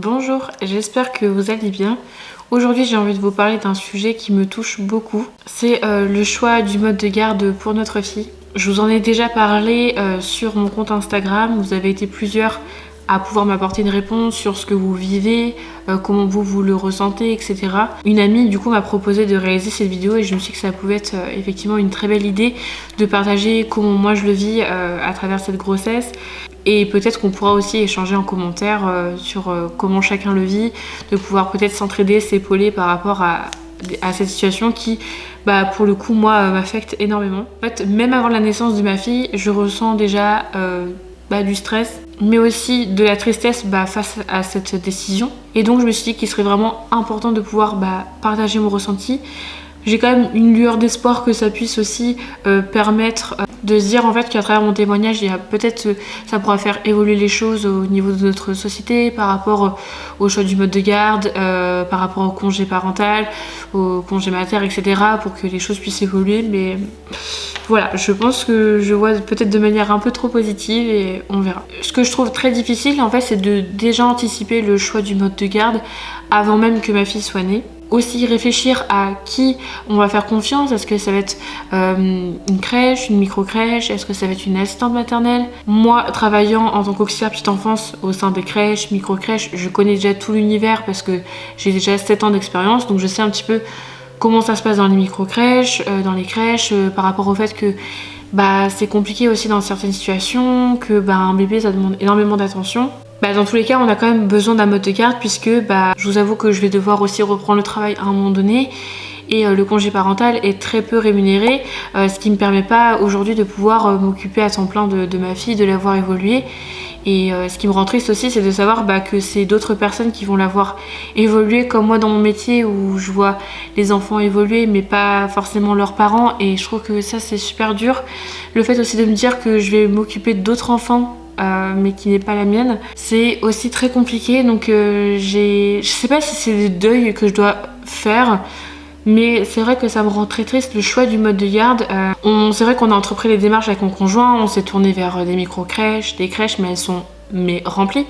Bonjour, j'espère que vous allez bien. Aujourd'hui j'ai envie de vous parler d'un sujet qui me touche beaucoup. C'est le choix du mode de garde pour notre fille. Je vous en ai déjà parlé sur mon compte Instagram. Vous avez été plusieurs à pouvoir m'apporter une réponse sur ce que vous vivez, comment vous le ressentez, etc. Une amie du coup m'a proposé de réaliser cette vidéo et je me suis dit que ça pouvait être effectivement une très belle idée de partager comment moi je le vis à travers cette grossesse. Et peut-être qu'on pourra aussi échanger en commentaire sur comment chacun le vit, de pouvoir peut-être s'entraider, s'épauler par rapport à cette situation qui, pour le coup, moi, m'affecte énormément. En fait, même avant la naissance de ma fille, je ressens déjà du stress, mais aussi de la tristesse face à cette décision. Et donc, je me suis dit qu'il serait vraiment important de pouvoir partager mon ressenti. J'ai quand même une lueur d'espoir que ça puisse aussi permettre de se dire en fait qu'à travers mon témoignage, il y a peut-être ça pourra faire évoluer les choses au niveau de notre société par rapport au choix du mode de garde, par rapport au congé parental, au congé mater, etc. pour que les choses puissent évoluer. Mais voilà, je pense que je vois peut-être de manière un peu trop positive et on verra. Ce que je trouve très difficile en fait, c'est de déjà anticiper le choix du mode de garde avant même que ma fille soit née. Aussi réfléchir à qui on va faire confiance. Est-ce que ça va être une crèche, une micro-crèche? Est-ce que ça va être une assistante maternelle? Moi, travaillant en tant qu'auxiliaire petite enfance au sein des crèches, micro-crèches, je connais déjà tout l'univers parce que j'ai déjà 7 ans d'expérience, donc je sais un petit peu comment ça se passe dans les micro-crèches, dans les crèches, par rapport au fait que c'est compliqué aussi dans certaines situations, que un bébé ça demande énormément d'attention. Dans tous les cas, on a quand même besoin d'un mode de garde puisque je vous avoue que je vais devoir aussi reprendre le travail à un moment donné et le congé parental est très peu rémunéré, ce qui ne me permet pas aujourd'hui de pouvoir m'occuper à temps plein de ma fille, de la voir évoluer. Et ce qui me rend triste aussi, c'est de savoir que c'est d'autres personnes qui vont la voir évoluer comme moi dans mon métier où je vois les enfants évoluer mais pas forcément leurs parents, et je trouve que ça c'est super dur. Le fait aussi de me dire que je vais m'occuper d'autres enfants mais qui n'est pas la mienne, c'est aussi très compliqué. Donc je sais pas si c'est des deuils que je dois faire, mais c'est vrai que ça me rend très triste le choix du mode de garde. C'est vrai qu'on a entrepris les démarches avec mon conjoint, on s'est tourné vers des micro-crèches, des crèches, mais elles sont remplies.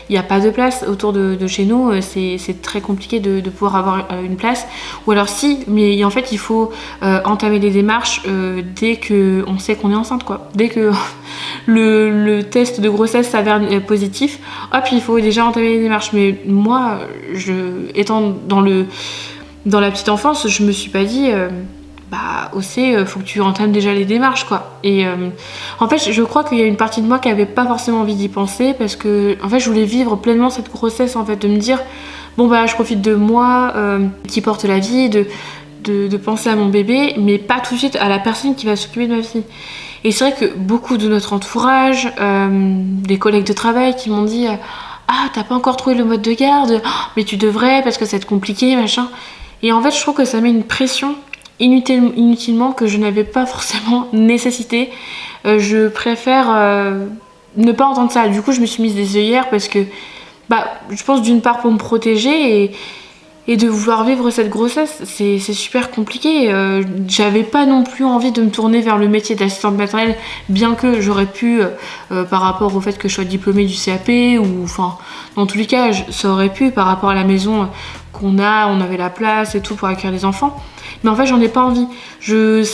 Il n'y a pas de place autour de chez nous, c'est très compliqué de pouvoir avoir une place. Ou alors si, mais en fait il faut entamer les démarches dès qu'on sait qu'on est enceinte, quoi. Dès que le test de grossesse s'avère positif, hop, il faut déjà entamer les démarches. Mais moi, étant dans la petite enfance, je me suis pas dit faut que tu entames déjà les démarches, quoi. Et en fait, je crois qu'il y a une partie de moi qui avait pas forcément envie d'y penser parce que en fait, je voulais vivre pleinement cette grossesse, en fait, de me dire je profite de moi qui porte la vie, de penser à mon bébé, mais pas tout de suite à la personne qui va s'occuper de ma fille. Et c'est vrai que beaucoup de notre entourage, des collègues de travail qui m'ont dit t'as pas encore trouvé le mode de garde, mais tu devrais parce que ça va être compliqué, machin. Et en fait, je trouve que ça met une pression inutilement que je n'avais pas forcément nécessité. Je préfère ne pas entendre ça. Du coup, je me suis mise des œillères parce que je pense d'une part pour me protéger et de vouloir vivre cette grossesse, c'est super compliqué. J'avais pas non plus envie de me tourner vers le métier d'assistante maternelle, bien que j'aurais pu, par rapport au fait que je sois diplômée du CAP, ou dans tous les cas, ça aurait pu par rapport à la maison on avait la place et tout pour accueillir les enfants. Mais en fait, j'en ai pas envie. Il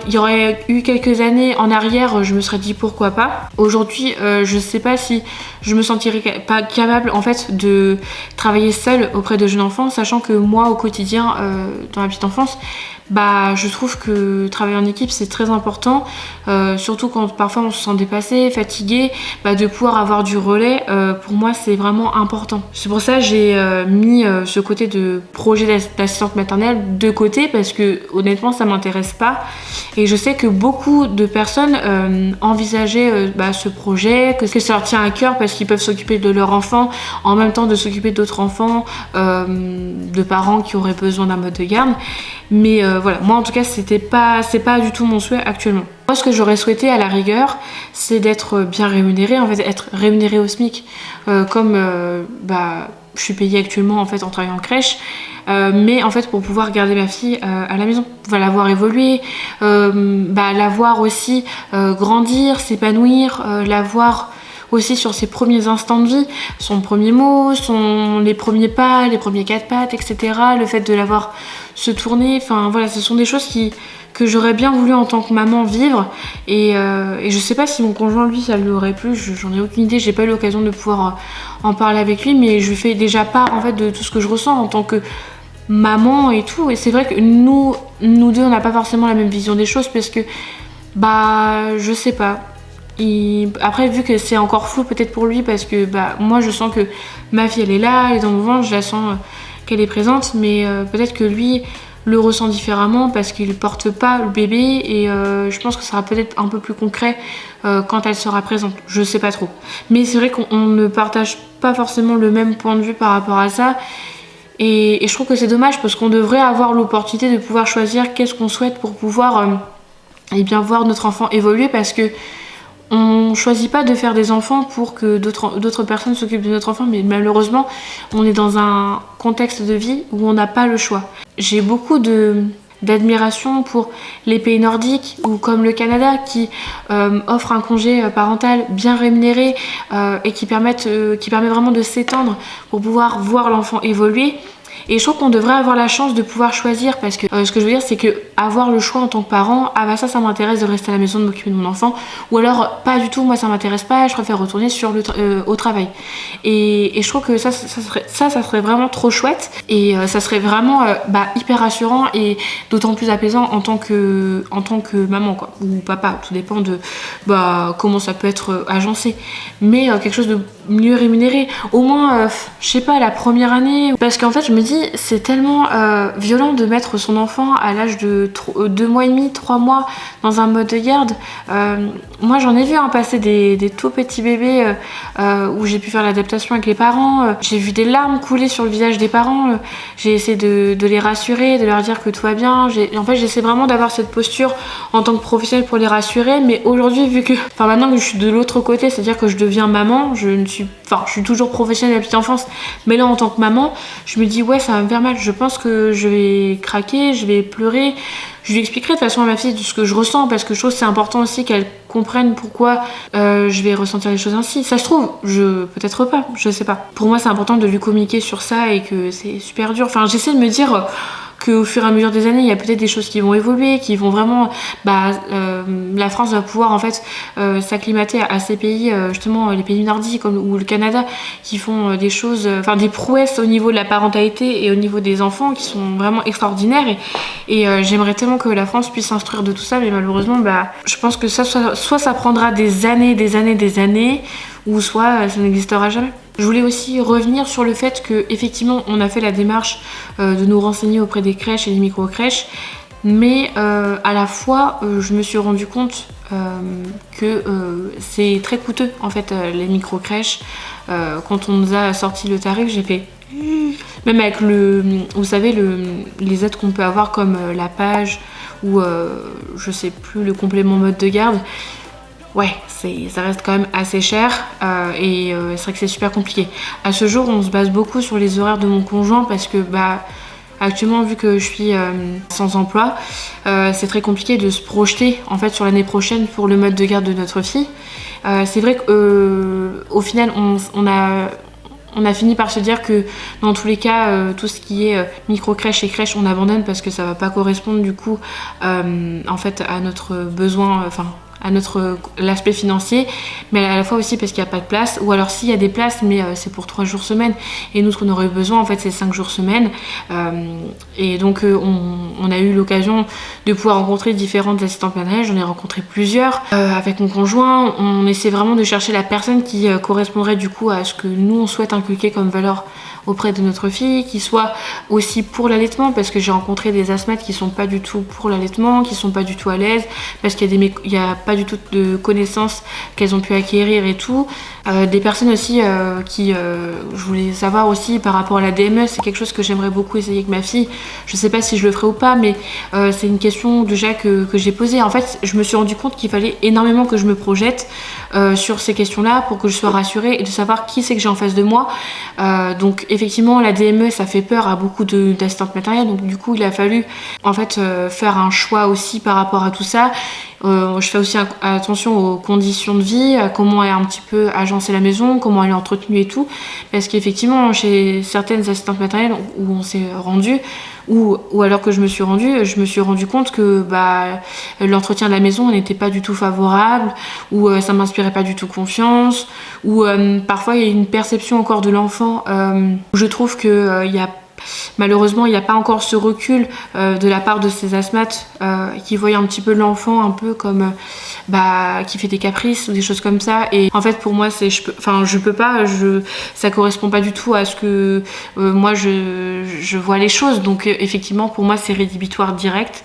y aurait eu quelques années en arrière, je me serais dit pourquoi pas. Aujourd'hui, je sais pas si je me sentirais pas capable en fait de travailler seule auprès de jeunes enfants, sachant que moi au quotidien, dans la petite enfance, je trouve que travailler en équipe c'est très important, surtout quand parfois on se sent dépassé, fatigué, de pouvoir avoir du relais, pour moi c'est vraiment important. C'est pour ça que j'ai mis ce côté de projet d'assistante maternelle de côté, parce que honnêtement ça m'intéresse pas, et je sais que beaucoup de personnes envisageaient ce projet, que ça leur tient à cœur parce qu'ils peuvent s'occuper de leur enfant en même temps de s'occuper d'autres enfants, de parents qui auraient besoin d'un mode de garde. Mais voilà, moi en tout cas c'est pas du tout mon souhait actuellement. Moi ce que j'aurais souhaité à la rigueur, c'est d'être bien rémunérée, en fait être rémunérée au SMIC, comme je suis payée actuellement en fait en travaillant en crèche, mais en fait pour pouvoir garder ma fille à la maison, la voir évoluer, la voir aussi grandir, s'épanouir, la voir aussi sur ses premiers instants de vie, son premier mot, les premiers pas, les premiers 4 pattes, etc. Le fait de l'avoir se tourner, enfin voilà, ce sont des choses que j'aurais bien voulu en tant que maman vivre et je sais pas si mon conjoint lui ça lui aurait plu, j'en ai aucune idée, j'ai pas eu l'occasion de pouvoir en parler avec lui, mais je lui fais déjà part en fait de tout ce que je ressens en tant que maman et tout. Et c'est vrai que nous deux on n'a pas forcément la même vision des choses parce que bah je sais pas. Après vu que c'est encore flou peut-être pour lui parce que bah moi je sens que ma fille elle est là, elle est dans mon ventre, je la sens qu'elle est présente, mais peut-être que lui le ressent différemment parce qu'il porte pas le bébé et je pense que ça sera peut-être un peu plus concret quand elle sera présente, je sais pas trop. Mais c'est vrai qu'on ne partage pas forcément le même point de vue par rapport à ça. Et je trouve que c'est dommage parce qu'on devrait avoir l'opportunité de pouvoir choisir qu'est-ce qu'on souhaite pour pouvoir eh bien voir notre enfant évoluer parce que on choisit pas de faire des enfants pour que d'autres personnes s'occupent de notre enfant, mais malheureusement on est dans un contexte de vie où on n'a pas le choix. J'ai beaucoup d'admiration pour les pays nordiques ou comme le Canada qui offrent un congé parental bien rémunéré et qui permet vraiment de s'étendre pour pouvoir voir l'enfant évoluer. Et je trouve qu'on devrait avoir la chance de pouvoir choisir parce que ce que je veux dire c'est que avoir le choix en tant que parent, ah bah ça m'intéresse de rester à la maison, de m'occuper de mon enfant, ou alors pas du tout, moi ça m'intéresse pas, je préfère retourner au travail. Et je trouve que ça serait vraiment trop chouette et ça serait vraiment hyper rassurant et d'autant plus apaisant en tant que maman quoi, ou papa, tout dépend de comment ça peut être agencé, mais quelque chose de mieux rémunéré, au moins je sais pas la première année, parce qu'en fait je me dis c'est tellement violent de mettre son enfant à l'âge de 2 mois et demi, 3 mois dans un mode de garde. Moi j'en ai vu passer des tout petits bébés où j'ai pu faire l'adaptation avec les parents, j'ai vu des larmes couler sur le visage des parents, j'ai essayé de les rassurer, de leur dire que tout va bien, en fait j'essaie vraiment d'avoir cette posture en tant que professionnelle pour les rassurer, mais aujourd'hui vu que, maintenant que je suis de l'autre côté, c'est-à-dire que je deviens maman, je suis toujours professionnelle de la petite enfance, mais là en tant que maman, je me dis ouais ça va me faire mal, je pense que je vais craquer, je vais pleurer. Je lui expliquerai de toute façon à ma fille tout ce que je ressens parce que je trouve que c'est important aussi qu'elle comprenne pourquoi je vais ressentir les choses ainsi. Ça se trouve, peut-être pas, je sais pas. Pour moi c'est important de lui communiquer sur ça et que c'est super dur. J'essaie de me dire qu'au fur et à mesure des années, il y a peut-être des choses qui vont évoluer, qui vont vraiment... la France va pouvoir en fait s'acclimater à ces pays, justement les pays nordiques ou le Canada, qui font des choses, des prouesses au niveau de la parentalité et au niveau des enfants qui sont vraiment extraordinaires. Et j'aimerais tellement que la France puisse s'instruire de tout ça, mais malheureusement, je pense que ça, soit ça prendra des années, ou soit ça n'existera jamais. Je voulais aussi revenir sur le fait que effectivement on a fait la démarche de nous renseigner auprès des crèches et des micro-crèches, mais à la fois je me suis rendu compte que c'est très coûteux en fait les micro-crèches. Quand on nous a sorti le tarif, j'ai fait même avec vous savez les aides qu'on peut avoir comme la page ou je sais plus, le complément mode de garde. Ouais, ça reste quand même assez cher et c'est vrai que c'est super compliqué. À ce jour, on se base beaucoup sur les horaires de mon conjoint parce que actuellement, vu que je suis sans emploi, c'est très compliqué de se projeter en fait sur l'année prochaine pour le mode de garde de notre fille. C'est vrai qu'au final, on a fini par se dire que dans tous les cas, tout ce qui est micro-crèche et crèche, on abandonne parce que ça va pas correspondre du coup en fait à notre besoin, à l'aspect financier, mais à la fois aussi parce qu'il n'y a pas de place, ou alors s'il y a des places mais c'est pour 3 jours semaine, et nous ce qu'on aurait besoin en fait c'est 5 jours semaine, et donc on a eu l'occasion de pouvoir rencontrer différentes assistantes maternelles, j'en ai rencontré plusieurs avec mon conjoint, on essaie vraiment de chercher la personne qui correspondrait du coup à ce que nous on souhaite inculquer comme valeur auprès de notre fille, qui soit aussi pour l'allaitement, parce que j'ai rencontré des asthmates qui sont pas du tout pour l'allaitement, qui sont pas du tout à l'aise, parce qu'il y a pas du tout de connaissances qu'elles ont pu acquérir et tout. Des personnes aussi je voulais savoir aussi par rapport à la DME, c'est quelque chose que j'aimerais beaucoup essayer avec ma fille. Je sais pas si je le ferai ou pas, mais c'est une question déjà que j'ai posée. En fait, je me suis rendu compte qu'il fallait énormément que je me projette sur ces questions-là pour que je sois rassurée et de savoir qui c'est que j'ai en face de moi. Donc effectivement, la DME, ça fait peur à beaucoup d'assistantes maternelles. Donc du coup, il a fallu en fait faire un choix aussi par rapport à tout ça. Je fais aussi attention aux conditions de vie, à comment est un petit peu agencée la maison, comment elle est entretenue et tout. Parce qu'effectivement, chez certaines assistantes maternelles où on s'est rendu, ou alors que je me suis rendu compte que l'entretien de la maison n'était pas du tout favorable, ou ça m'inspirait pas du tout confiance, ou parfois il y a une perception encore de l'enfant où je trouve que malheureusement, il n'y a pas encore ce recul de la part de ces asthmates qui voient un petit peu l'enfant un peu comme qui fait des caprices ou des choses comme ça. Et en fait, pour moi, ça correspond pas du tout à ce que moi je vois les choses. Donc effectivement, pour moi, c'est rédhibitoire direct.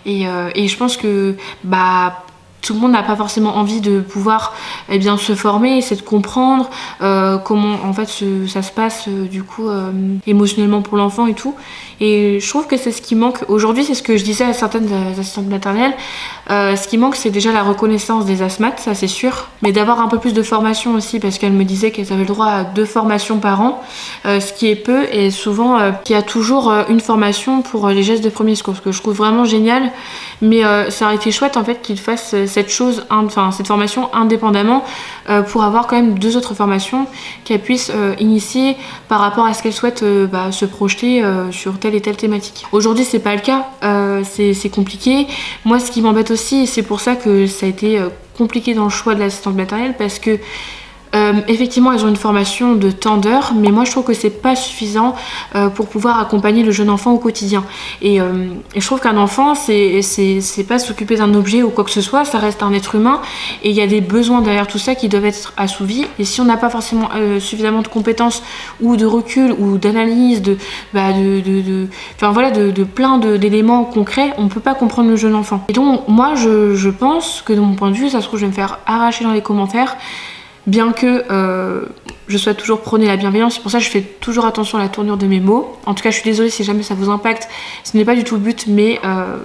Et je pense que tout le monde n'a pas forcément envie de pouvoir se former, essayer de comprendre comment en fait ça se passe émotionnellement pour l'enfant et tout. Et je trouve que c'est ce qui manque aujourd'hui, c'est ce que je disais à certaines assistantes maternelles. Ce qui manque, c'est déjà la reconnaissance des asthmates, ça c'est sûr, mais d'avoir un peu plus de formation aussi, parce qu'elles me disaient qu'elles avaient le droit à 2 formations par an, ce qui est peu, et souvent qu'il y a toujours une formation pour les gestes de premier secours, ce que je trouve vraiment génial. Mais ça aurait été chouette en fait qu'ils fassent cette formation indépendamment pour avoir quand même 2 autres formations qu'elles puissent initier par rapport à ce qu'elles souhaitent se projeter sur telle et telle thématique. Aujourd'hui c'est pas le cas, c'est compliqué. Moi ce qui m'embête aussi, et c'est pour ça que ça a été compliqué dans le choix de l'assistante maternelle, parce que effectivement elles ont une formation de tant d'heures, mais moi je trouve que c'est pas suffisant pour pouvoir accompagner le jeune enfant au quotidien. Et je trouve qu'un enfant c'est pas s'occuper d'un objet ou quoi que ce soit, ça reste un être humain, et il y a des besoins derrière tout ça qui doivent être assouvis. Et si on n'a pas forcément suffisamment de compétences ou de recul ou d'analyse de plein d'éléments concrets, on peut pas comprendre le jeune enfant. Et donc moi je pense que de mon point de vue, ça se trouve je vais me faire arracher dans les commentaires, bien que je souhaite toujours prôner la bienveillance. C'est pour ça que je fais toujours attention à la tournure de mes mots. En tout cas, je suis désolée si jamais ça vous impacte. Ce n'est pas du tout le but, mais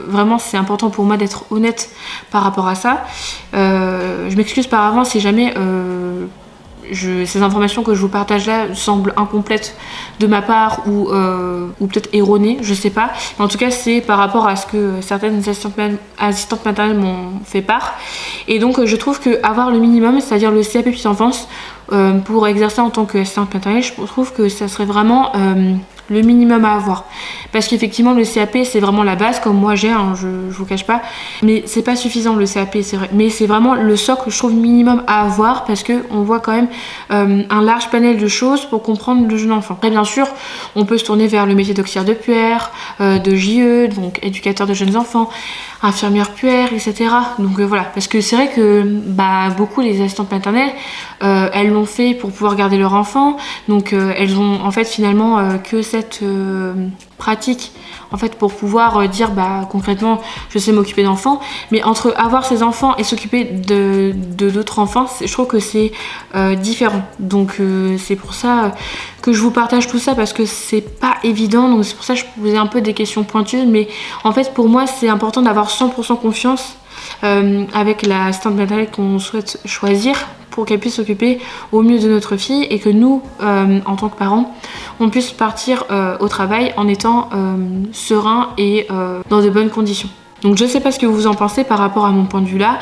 vraiment, c'est important pour moi d'être honnête par rapport à ça. Je m'excuse par avance si jamais ces informations que je vous partage là semblent incomplètes de ma part ou peut-être erronées, je sais pas. Mais en tout cas, c'est par rapport à ce que certaines assistantes maternelles m'ont fait part. Et donc, je trouve qu'avoir le minimum, c'est-à-dire le CAP petite enfance, pour exercer en tant qu'assistante maternelle, je trouve que ça serait vraiment le minimum à avoir. Parce qu'effectivement, le CAP, c'est vraiment la base, comme moi j'ai, je vous cache pas. Mais c'est pas suffisant le CAP, c'est vrai. Mais c'est vraiment le socle, je trouve, minimum à avoir, parce qu'on voit quand même un large panel de choses pour comprendre le jeune enfant. Et bien sûr, on peut se tourner vers le métier d'auxiliaire de puère, de JE, donc éducateur de jeunes enfants, infirmière puère, etc. Donc voilà, parce que c'est vrai que beaucoup les assistantes maternelles, elles l'ont fait pour pouvoir garder leur enfant, donc elles ont en fait finalement que cette pratique en fait pour pouvoir dire concrètement je sais m'occuper d'enfants. Mais entre avoir ses enfants et s'occuper de d'autres enfants, je trouve que c'est différent. Donc c'est pour ça que je vous partage tout ça, parce que c'est pas évident. Donc c'est pour ça que je posais un peu des questions pointues, mais en fait pour moi c'est important d'avoir 100% confiance avec l'assistante maternelle qu'on souhaite choisir, pour qu'elle puisse s'occuper au mieux de notre fille, et que nous, en tant que parents, on puisse partir au travail en étant serein et dans de bonnes conditions. Donc je sais pas ce que vous en pensez par rapport à mon point de vue là.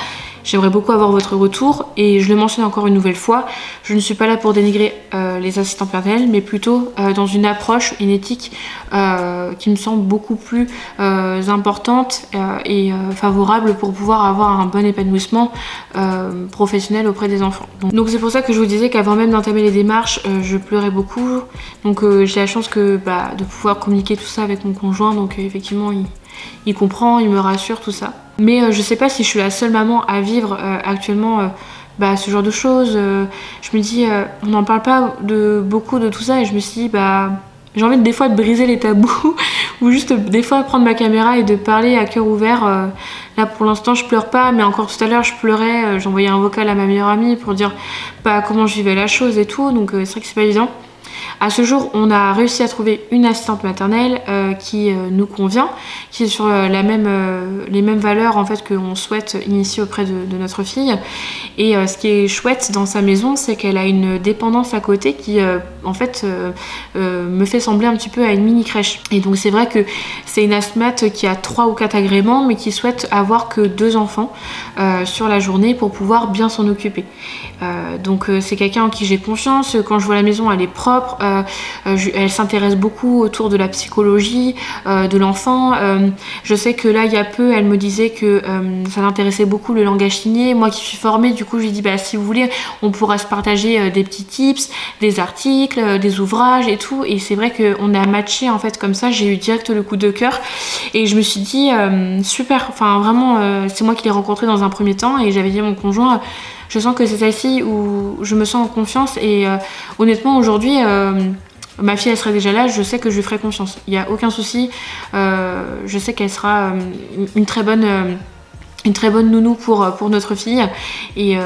J'aimerais beaucoup avoir votre retour, et je le mentionne encore une nouvelle fois, je ne suis pas là pour dénigrer les assistantes maternelles, mais plutôt dans une approche, une éthique qui me semble beaucoup plus importante et favorable pour pouvoir avoir un bon épanouissement professionnel auprès des enfants. Donc c'est pour ça que je vous disais qu'avant même d'entamer les démarches, je pleurais beaucoup. Donc j'ai la chance de pouvoir communiquer tout ça avec mon conjoint, donc effectivement il comprend, il me rassure, tout ça. Mais je sais pas si je suis la seule maman à vivre actuellement ce genre de choses. Je me dis, on n'en parle pas beaucoup de tout ça, et je me suis dit, j'ai envie des fois de briser les tabous ou juste des fois prendre ma caméra et de parler à cœur ouvert. Là pour l'instant je pleure pas, mais encore tout à l'heure je pleurais, j'envoyais un vocal à ma meilleure amie pour dire comment je vivais la chose et tout, donc c'est vrai que c'est pas évident. À ce jour, on a réussi à trouver une assistante maternelle qui nous convient, qui est sur les mêmes valeurs en fait qu'on souhaite initier auprès de notre fille. Et ce qui est chouette dans sa maison, c'est qu'elle a une dépendance à côté qui en fait me fait sembler un petit peu à une mini crèche. Et donc c'est vrai que c'est une asthmate qui a 3 ou 4 agréments mais qui souhaite avoir que 2 enfants sur la journée pour pouvoir bien s'en occuper. Donc c'est quelqu'un en qui j'ai confiance. Quand je vois la maison, elle est propre, elle s'intéresse beaucoup autour de la psychologie de l'enfant. Je sais que là il y a peu elle me disait que ça l'intéressait beaucoup le langage signé. Moi qui suis formée, du coup je lui dis bah si vous voulez on pourra se partager des petits tips, des articles, des ouvrages et tout. Et c'est vrai qu'on a matché en fait comme ça, j'ai eu direct le coup de cœur et je me suis dit super, enfin vraiment c'est moi qui l'ai rencontré dans un premier temps et j'avais dit à mon conjoint je sens que c'est celle-ci où je me sens en confiance et honnêtement aujourd'hui ma fille elle serait déjà là, je sais que je lui ferai confiance, il n'y a aucun souci, je sais qu'elle sera une très bonne nounou pour notre fille et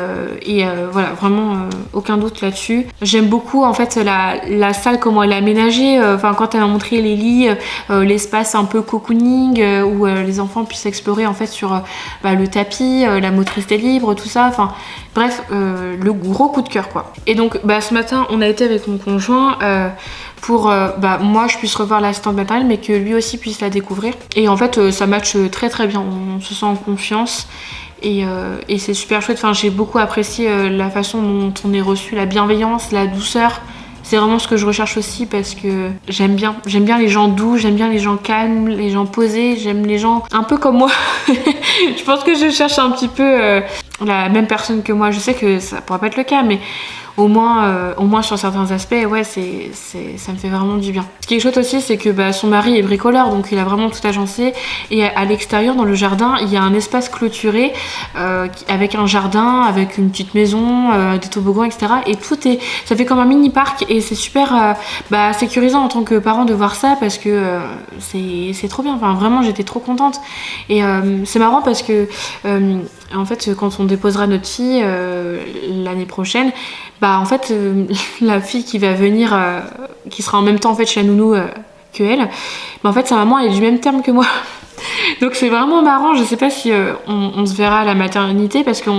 voilà vraiment aucun doute là-dessus. J'aime beaucoup en fait la salle, comment elle est aménagée, enfin quand elle m'a montré les lits, l'espace un peu cocooning où les enfants puissent explorer en fait sur le tapis, la motricité libre, tout ça, enfin bref, le gros coup de cœur quoi. Et donc ce matin on a été avec mon conjoint pour moi je puisse revoir l'assistante maternelle mais que lui aussi puisse la découvrir et en fait ça match très très bien, on se sent en confiance et c'est super chouette. Enfin j'ai beaucoup apprécié la façon dont on est reçu, la bienveillance, la douceur. C'est vraiment ce que je recherche aussi parce que j'aime bien les gens doux, j'aime bien les gens calmes, les gens posés, j'aime les gens un peu comme moi. Je pense que je cherche un petit peu la même personne que moi. Je sais que ça pourrait pas être le cas mais au moins sur certains aspects, ouais, ça me fait vraiment du bien. Ce qui est chouette aussi, c'est que son mari est bricoleur, donc il a vraiment tout agencé. Et à l'extérieur, dans le jardin, il y a un espace clôturé avec un jardin, avec une petite maison, des toboggans, etc. Et ça fait comme un mini parc et c'est super sécurisant en tant que parent de voir ça parce que c'est trop bien. Enfin, vraiment, j'étais trop contente. Et c'est marrant parce que en fait, quand on déposera notre fille l'année prochaine, en fait la fille qui va venir qui sera en même temps en fait chez la nounou que elle, en fait sa maman elle est du même terme que moi. Donc c'est vraiment marrant, je sais pas si on se verra à la maternité parce que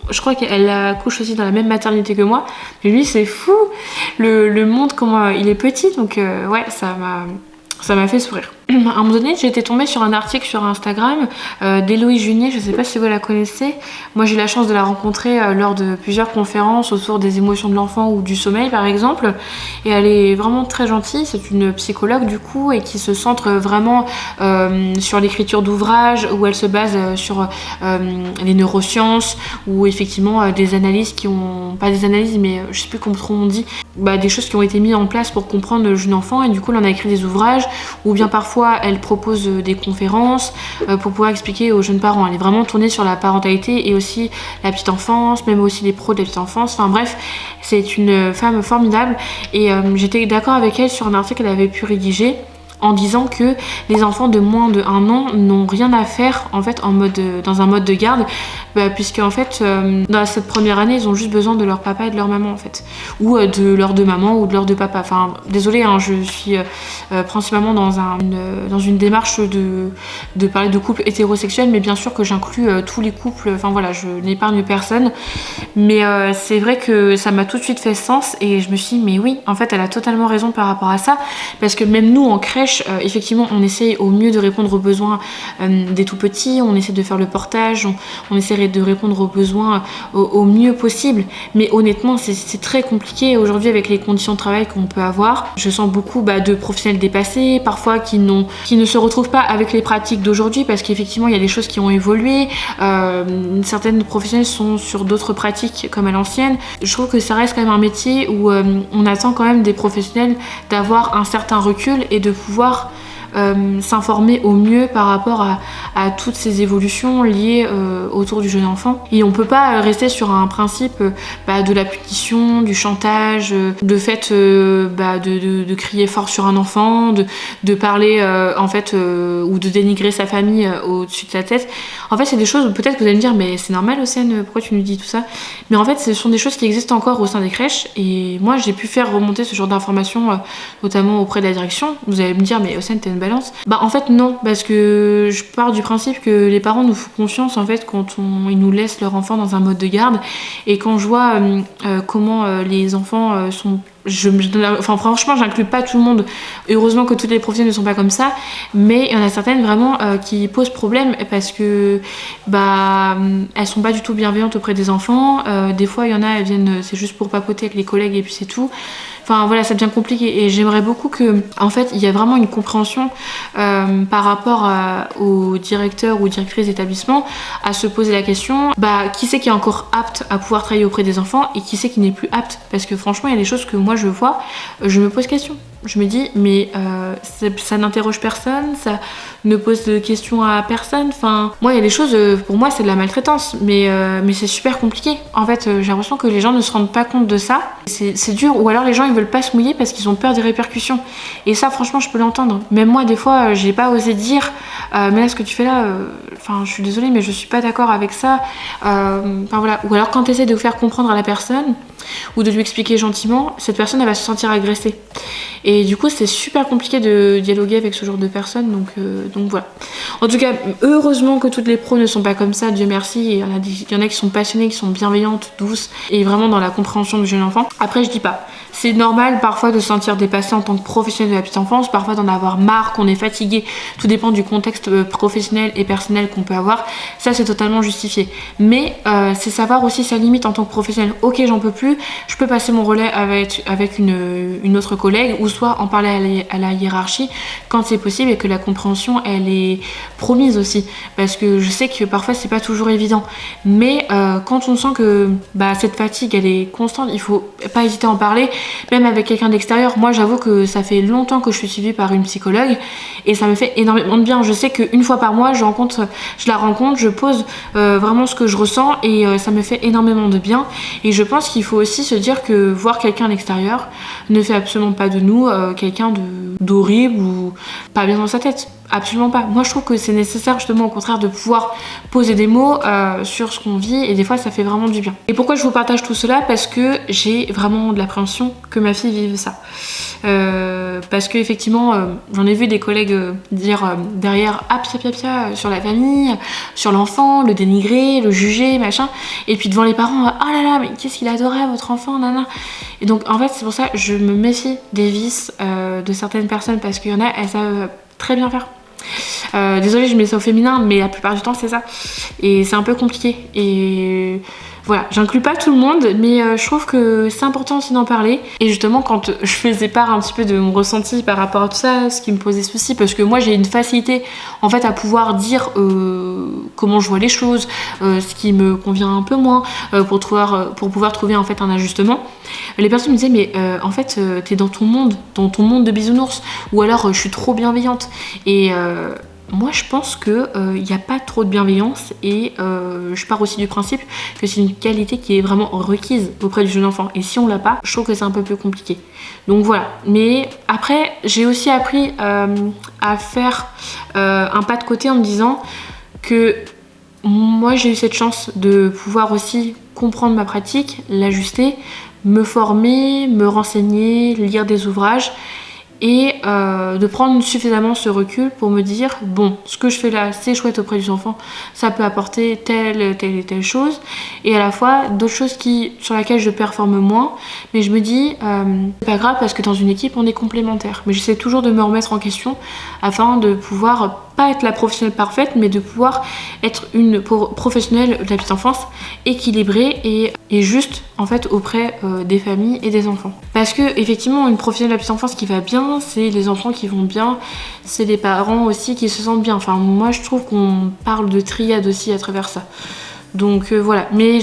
je crois qu'elle accouche aussi dans la même maternité que moi. Mais lui c'est fou le monde comment il est petit, donc ouais ça m'a fait sourire. À un moment donné, j'ai été tombée sur un article sur Instagram d'Héloïse Junier, je sais pas si vous la connaissez. Moi j'ai eu la chance de la rencontrer lors de plusieurs conférences autour des émotions de l'enfant ou du sommeil par exemple. Et elle est vraiment très gentille, c'est une psychologue du coup et qui se centre vraiment sur l'écriture d'ouvrages où elle se base sur les neurosciences ou effectivement des analyses qui ont, pas des analyses mais je sais plus comment on dit, des choses qui ont été mises en place pour comprendre le jeune enfant et du coup elle en a écrit des ouvrages ou bien parfois elle propose des conférences pour pouvoir expliquer aux jeunes parents. Elle est vraiment tournée sur la parentalité et aussi la petite enfance, même aussi les pros de la petite enfance. Enfin bref, c'est une femme formidable et j'étais d'accord avec elle sur un article qu'elle avait pu rédiger en disant que les enfants de moins de 1 an n'ont rien à faire en fait dans un mode de garde puisque en fait dans cette première année ils ont juste besoin de leur papa et de leur maman en fait ou de leur deux mamans ou de leur deux papas. Enfin désolée je suis principalement dans une démarche de parler de couples hétérosexuels mais bien sûr que j'inclus tous les couples, enfin voilà je n'épargne personne mais c'est vrai que ça m'a tout de suite fait sens et je me suis dit mais oui en fait elle a totalement raison par rapport à ça parce que même nous en crèche effectivement on essaye au mieux de répondre aux besoins des tout petits, on essaie de faire le portage, on essaie de répondre aux besoins au mieux possible mais honnêtement c'est très compliqué aujourd'hui avec les conditions de travail qu'on peut avoir. Je sens beaucoup de professionnels dépassés parfois qui ne se retrouvent pas avec les pratiques d'aujourd'hui parce qu'effectivement il y a des choses qui ont évolué, certaines professionnels sont sur d'autres pratiques comme à l'ancienne. Je trouve que ça reste quand même un métier où on attend quand même des professionnels d'avoir un certain recul et de pouvoir s'informer au mieux par rapport à toutes ces évolutions liées autour du jeune enfant. Et on peut pas rester sur un principe de la punition, du chantage, de fait de crier fort sur un enfant, de parler ou de dénigrer sa famille au-dessus de sa tête. En fait, c'est des choses où peut-être que vous allez me dire mais c'est normal Océane, pourquoi tu nous dis tout ça? Mais en fait, ce sont des choses qui existent encore au sein des crèches et moi j'ai pu faire remonter ce genre d'informations notamment auprès de la direction. Vous allez me dire mais Océane t'es une balance. En fait non, parce que je pars du principe que les parents nous font confiance en fait quand ils nous laissent leur enfant dans un mode de garde et quand je vois comment les enfants sont... franchement j'inclus pas tout le monde, heureusement que toutes les professionnels ne sont pas comme ça, mais il y en a certaines vraiment qui posent problème parce que elles sont pas du tout bienveillantes auprès des enfants. Des fois il y en a, elles viennent, c'est juste pour papoter avec les collègues et puis c'est tout. Enfin voilà, ça devient compliqué et j'aimerais beaucoup que, en fait, il y a vraiment une compréhension par rapport aux directeurs ou directrices d'établissement à se poser la question, qui c'est qui est encore apte à pouvoir travailler auprès des enfants et qui c'est qui n'est plus apte. Parce que franchement, il y a des choses que moi je vois, je me pose question. Je me dis, mais ça n'interroge personne, ça ne pose de questions à personne. Enfin, moi, il y a des choses, pour moi, c'est de la maltraitance, mais c'est super compliqué. En fait, j'ai l'impression que les gens ne se rendent pas compte de ça. C'est dur, ou alors les gens ils veulent pas se mouiller parce qu'ils ont peur des répercussions. Et ça, franchement, je peux l'entendre. Même moi, des fois, j'ai pas osé dire, mais là, ce que tu fais là, je suis désolée, mais je suis pas d'accord avec ça. Voilà. Ou alors, quand tu essaies de faire comprendre à la personne, ou de lui expliquer gentiment, cette personne elle va se sentir agressée. Et du coup c'est super compliqué de dialoguer avec ce genre de personnes, donc voilà. En tout cas, heureusement que toutes les pros ne sont pas comme ça, Dieu merci. Et il y en a qui sont passionnées, qui sont bienveillantes, douces et vraiment dans la compréhension du jeune enfant. Après je dis pas, c'est normal parfois de se sentir dépassé en tant que professionnel de la petite enfance, parfois d'en avoir marre, qu'on est fatigué, tout dépend du contexte professionnel et personnel qu'on peut avoir, ça c'est totalement justifié. Mais c'est savoir aussi sa limite en tant que professionnel. Ok, j'en peux plus, je peux passer mon relais avec une autre collègue ou soit en parler à la hiérarchie quand c'est possible et que la compréhension elle est promise aussi, parce que je sais que parfois c'est pas toujours évident, mais quand on sent que cette fatigue elle est constante, il faut pas hésiter à en parler, même avec quelqu'un d'extérieur. Moi j'avoue que ça fait longtemps que je suis suivie par une psychologue et ça me fait énormément de bien. Je sais qu'une fois par mois je la rencontre, je pose vraiment ce que je ressens et ça me fait énormément de bien. Et je pense qu'il faut aussi se dire que voir quelqu'un à l'extérieur ne fait absolument pas de nous quelqu'un d'horrible ou pas bien dans sa tête. Absolument pas. Moi je trouve que c'est nécessaire justement au contraire de pouvoir poser des mots sur ce qu'on vit et des fois ça fait vraiment du bien. Et pourquoi je vous partage tout cela? Parce que j'ai vraiment de l'appréhension que ma fille vive ça. Parce que effectivement j'en ai vu des collègues dire derrière pia sur la famille, sur l'enfant, le dénigrer, le juger, machin, et puis devant les parents oh là là mais qu'est-ce qu'il adorait votre enfant, nana. Et donc en fait c'est pour ça que je me méfie des vices de certaines personnes, parce qu'il y en a elles savent très bien faire. Désolée je mets ça au féminin mais la plupart du temps c'est ça et c'est un peu compliqué et voilà, j'inclus pas tout le monde mais je trouve que c'est important aussi d'en parler. Et justement quand je faisais part un petit peu de mon ressenti par rapport à tout ça, ce qui me posait souci, parce que moi j'ai une facilité en fait à pouvoir dire comment je vois les choses, ce qui me convient un peu moins pour pouvoir trouver en fait un ajustement. Les personnes me disaient mais en fait t'es dans ton monde de bisounours, ou alors je suis trop bienveillante. Et moi je pense que y a pas trop de bienveillance et je pars aussi du principe que c'est une qualité qui est vraiment requise auprès du jeune enfant, et si on l'a pas, je trouve que c'est un peu plus compliqué. Donc voilà. Mais après j'ai aussi appris à faire un pas de côté en me disant que moi j'ai eu cette chance de pouvoir aussi comprendre ma pratique, l'ajuster, me former, me renseigner, lire des ouvrages et de prendre suffisamment ce recul pour me dire bon, ce que je fais là c'est chouette auprès des enfants, ça peut apporter telle et telle chose, et à la fois d'autres choses sur laquelle je performe moins, mais je me dis c'est pas grave parce que dans une équipe on est complémentaires. Mais j'essaie toujours de me remettre en question afin de pouvoir pas être la professionnelle parfaite, mais de pouvoir être une professionnelle de la petite enfance équilibrée et juste en fait auprès des familles et des enfants. Parce que effectivement une professionnelle de la petite enfance qui va bien, c'est les enfants qui vont bien, c'est les parents aussi qui se sentent bien. Enfin moi je trouve qu'on parle de triade aussi à travers ça. Donc voilà, mais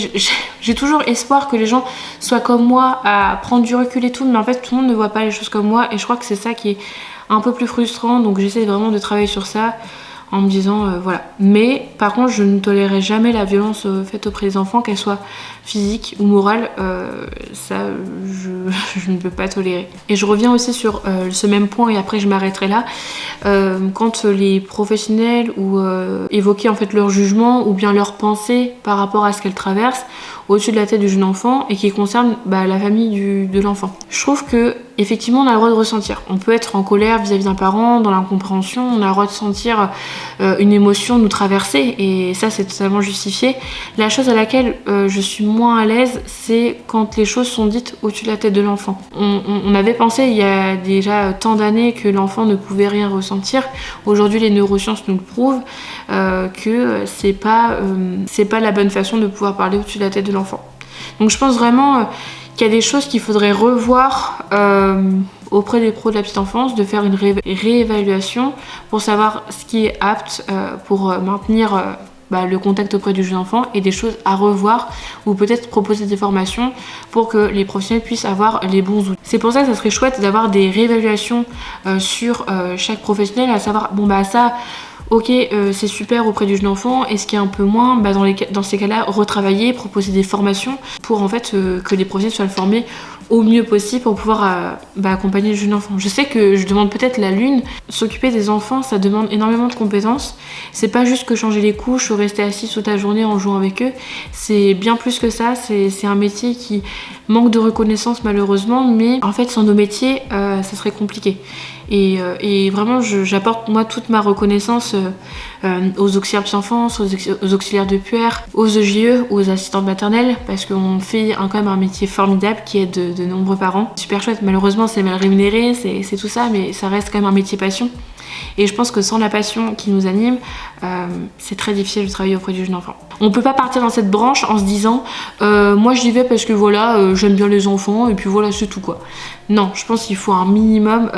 j'ai toujours espoir que les gens soient comme moi à prendre du recul et tout, mais en fait tout le monde ne voit pas les choses comme moi, et je crois que c'est ça qui est un peu plus frustrant, donc j'essaie vraiment de travailler sur ça en me disant voilà. Mais par contre je ne tolérerai jamais la violence faite auprès des enfants, qu'elle soit physique ou morale, ça je ne peux pas tolérer. Et je reviens aussi sur ce même point et après je m'arrêterai là. Quand les professionnels ou évoquaient en fait leur jugement ou bien leurs pensées par rapport à ce qu'elles traversent au-dessus de la tête du jeune enfant et qui concerne la famille de l'enfant. Je trouve que effectivement on a le droit de ressentir. On peut être en colère vis-à-vis d'un parent, dans l'incompréhension, on a le droit de sentir une émotion nous traverser et ça c'est totalement justifié. La chose à laquelle je suis moins à l'aise, c'est quand les choses sont dites au-dessus de la tête de l'enfant. On avait pensé il y a déjà tant d'années que l'enfant ne pouvait rien ressentir. Aujourd'hui les neurosciences nous le prouvent que c'est pas la bonne façon de pouvoir parler au-dessus de la tête de l'enfant. Donc je pense vraiment qu'il y a des choses qu'il faudrait revoir auprès des pros de la petite enfance, de faire une réévaluation pour savoir ce qui est apte pour maintenir le contact auprès du jeune enfant et des choses à revoir ou peut-être proposer des formations pour que les professionnels puissent avoir les bons outils. C'est pour ça que ça serait chouette d'avoir des réévaluations sur chaque professionnel, à savoir ça ok, c'est super auprès du jeune enfant, et ce qui est un peu moins, dans ces cas-là, retravailler, proposer des formations pour en fait que les professionnels soient formés au mieux possible pour pouvoir accompagner le jeune enfant. Je sais que je demande peut-être la lune, s'occuper des enfants, ça demande énormément de compétences. C'est pas juste que changer les couches ou rester assis toute la journée en jouant avec eux, c'est bien plus que ça, c'est un métier qui manque de reconnaissance malheureusement, mais en fait sans nos métiers, ça serait compliqué. Et vraiment j'apporte moi toute ma reconnaissance aux auxiliaires de petite enfance, aux auxiliaires de puère, aux EJE, aux assistantes maternelles, parce qu'on fait quand même un métier formidable qui aide de nombreux parents. Super chouette, malheureusement c'est mal rémunéré, c'est tout ça, mais ça reste quand même un métier passion. Et je pense que sans la passion qui nous anime, c'est très difficile de travailler auprès du jeune enfant. On peut pas partir dans cette branche en se disant moi j'y vais parce que voilà, j'aime bien les enfants et puis voilà c'est tout quoi. Non, je pense qu'il faut un minimum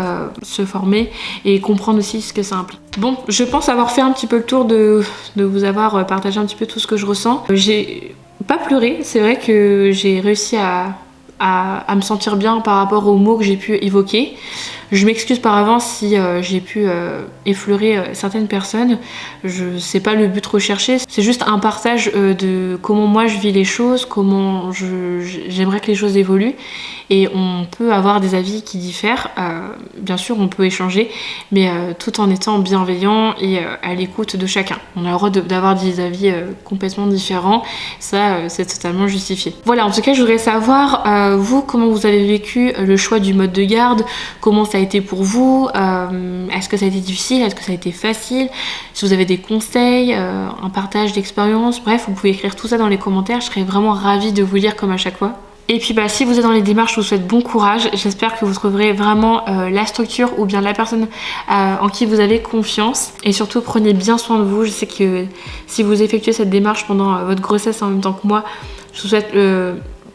se former et comprendre aussi ce que ça implique. Bon, je pense avoir fait un petit peu le tour de vous avoir partagé un petit peu tout ce que je ressens. J'ai pas pleuré, c'est vrai que j'ai réussi à me sentir bien par rapport aux mots que j'ai pu évoquer. Je m'excuse par avance si j'ai pu effleurer certaines personnes. C'est pas le but recherché, c'est juste un partage de comment moi je vis les choses, comment j'aimerais que les choses évoluent. Et on peut avoir des avis qui diffèrent, bien sûr on peut échanger, mais tout en étant bienveillant et à l'écoute de chacun. On a le droit d'avoir des avis complètement différents, ça c'est totalement justifié. Voilà, en tout cas je voudrais savoir, vous, comment vous avez vécu le choix du mode de garde, comment ça a été pour vous, est-ce que ça a été difficile, est-ce que ça a été facile, si vous avez des conseils, un partage d'expérience, bref, vous pouvez écrire tout ça dans les commentaires, je serais vraiment ravie de vous lire comme à chaque fois. Et puis si vous êtes dans les démarches, je vous souhaite bon courage. J'espère que vous trouverez vraiment la structure ou bien la personne en qui vous avez confiance. Et surtout, prenez bien soin de vous. Je sais que si vous effectuez cette démarche pendant votre grossesse en même temps que moi, je vous souhaite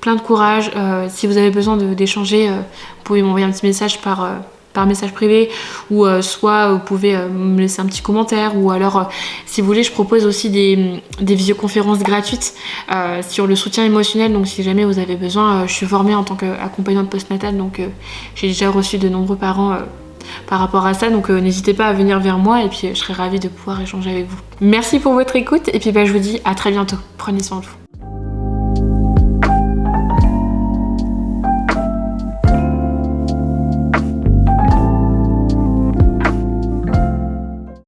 plein de courage. Si vous avez besoin d'échanger, vous pouvez m'envoyer un petit message par message privé ou soit vous pouvez me laisser un petit commentaire ou alors si vous voulez je propose aussi des visioconférences gratuites sur le soutien émotionnel, donc si jamais vous avez besoin, je suis formée en tant qu'accompagnante postnatale, donc j'ai déjà reçu de nombreux parents par rapport à ça, donc n'hésitez pas à venir vers moi et puis je serai ravie de pouvoir échanger avec vous. Merci pour votre écoute et puis je vous dis à très bientôt, prenez soin de vous.